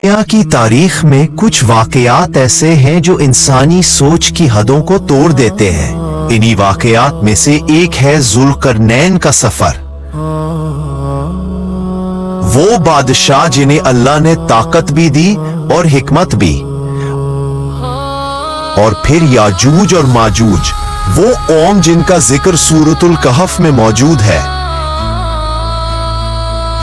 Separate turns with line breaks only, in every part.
दुनिया की तारीख में कुछ वाकयात ऐसे हैं जो इंसानी सोच की हदों को तोड़ देते हैं। इन्हीं वाकयात में से एक है जुल्करनैन का सफर। वो बादशाह जिन्हें अल्लाह ने ताकत भी दी और हिकमत भी, और फिर याजूज और माजूज, वो कौम जिनका जिक्र सूरतुल कहफ में मौजूद है।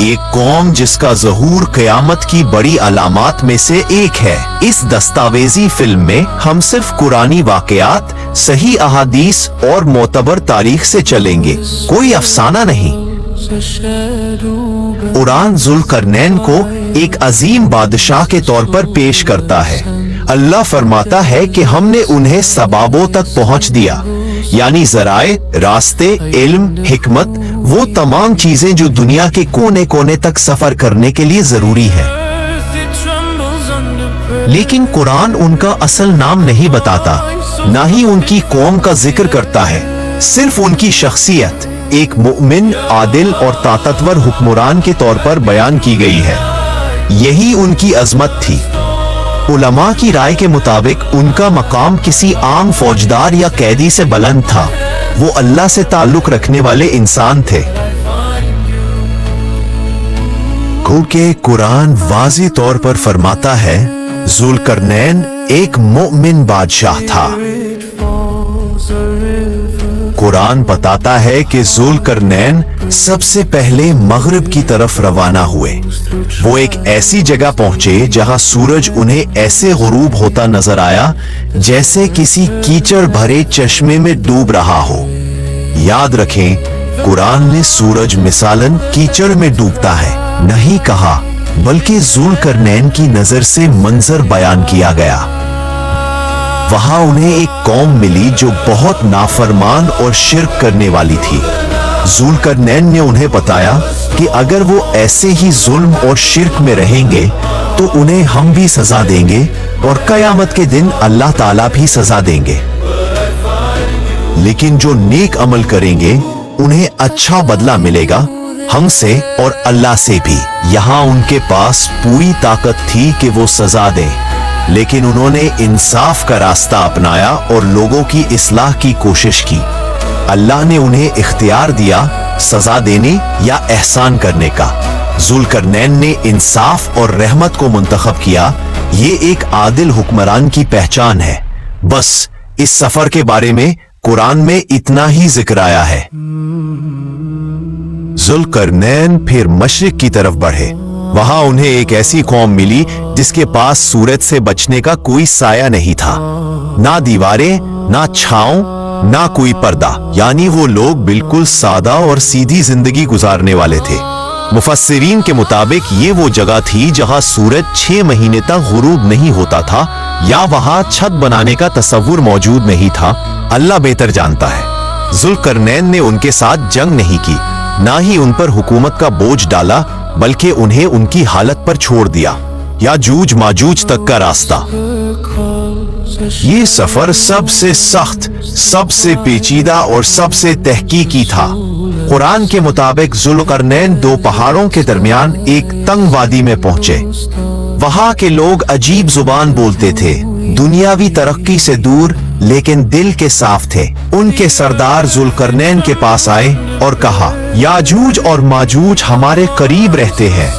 एक कौम जिसका ज़हूर क़यामत की बड़ी अलामात में से एक है। इस दस्तावेजी फिल्म में हम सिर्फ कुरानी वाक़यात, सही अहादीस और मोतबर तारीख से चलेंगे, कोई अफसाना नहीं। कुरान जुल्करनैन को एक अजीम बादशाह के तौर पर पेश करता है। अल्लाह फरमाता है कि हमने उन्हें सबाबों तक पहुंच दिया, यानी ज़राए, रास्ते, इल्म, हिकमत, वो तमाम चीजें जो दुनिया के कोने कोने तक सफर करने के लिए जरूरी है। लेकिन कुरान उनका असल नाम नहीं बताता, ना ही उनकी कौम का जिक्र करता है। सिर्फ उनकी शख्सियत एक मुमिन, आदिल और ताकतवर हुक्मरान के तौर पर बयान की गई है। यही उनकी अजमत थी। उलमा की राय के मुताबिक उनका मकाम किसी आम फौजदार या कैदी से बुलंद था। वो अल्लाह से ताल्लुक रखने वाले इंसान थे। क्योंकि कुरान वाज़ी तौर पर फरमाता है जुल्करनैन एक मोमिन बादशाह था। कुरान बताता है कि जुल्करनैन सबसे पहले मगरिब की तरफ रवाना हुए। वो एक ऐसी जगह पहुंचे जहां सूरज उन्हें ऐसे गुरूब होता नजर आया जैसे किसी कीचड़ भरे चश्मे में डूब रहा हो। याद रखें, कुरान ने सूरज मिसालन कीचड़ में डूबता है नहीं कहा, बल्कि जुल्करनैन की नजर से मंजर बयान किया गया। वहां उन्हें एक कौम मिली जो बहुत नाफरमान और शिर्क करने वाली थी। जुल्करनैन ने उन्हें बताया कि अगर वो ऐसे ही जुल्म और शिर्क में रहेंगे तो उन्हें हम भी सजा देंगे और कयामत के दिन अल्लाह ताला भी सजा देंगे। लेकिन जो नेक अमल करेंगे उन्हें अच्छा बदला मिलेगा, हमसे और अल्लाह से भी। यहाँ उनके पास पूरी ताकत थी कि वो सजा दें, लेकिन उन्होंने इंसाफ का रास्ता अपनाया और लोगों की इस्लाह की कोशिश की। अल्लाह ने उन्हें इख्तियार दिया सजा देने या एहसान करने का। जुल्करनैन ने इंसाफ और रहमत को मुंतखब किया। ये एक आदिल हुक्मरान की पहचान है। बस इस सफर के बारे में कुरान में इतना ही जिक्र आया है। जुल्करनैन फिर मशरिक की तरफ बढ़े। वहां उन्हें एक ऐसी कौम मिली जिसके पास सूरज से बचने का कोई साया नहीं था, ना दीवारें, ना छांव, ना कोई पर्दा। यानी वो लोग बिल्कुल सादा और सीधी जिंदगी गुजारने वाले थे। मुफस्सिरीन के मुताबिक ये वो जगह थी जहां सूरज 6 महीने तक गुरूब नहीं होता था, या वहां छत बनाने का तसव्वुर मौजूद नहीं था। अल्लाह बेहतर जानता है। जुल्करनैन ने उनके साथ जंग नहीं की, ना ही उन पर हुकूमत का बोझ डाला, बल्कि उन्हें उनकी हालत पर छोड़ दिया। याजूज माजूज तक का रास्ता। ये सफर सबसे सख्त, सबसे पेचीदा और सबसे तहकीकी था। कुरान के मुताबिक जुल्करनैन 2 पहाड़ों के दरमियान एक तंग वादी में पहुंचे। वहां के लोग अजीब जुबान बोलते थे, दुनियावी तरक्की से दूर लेकिन दिल के साफ थे। उनके सरदार जुल्करनैन के पास आए और कहा, याजूज और माजूज हमारे करीब रहते हैं,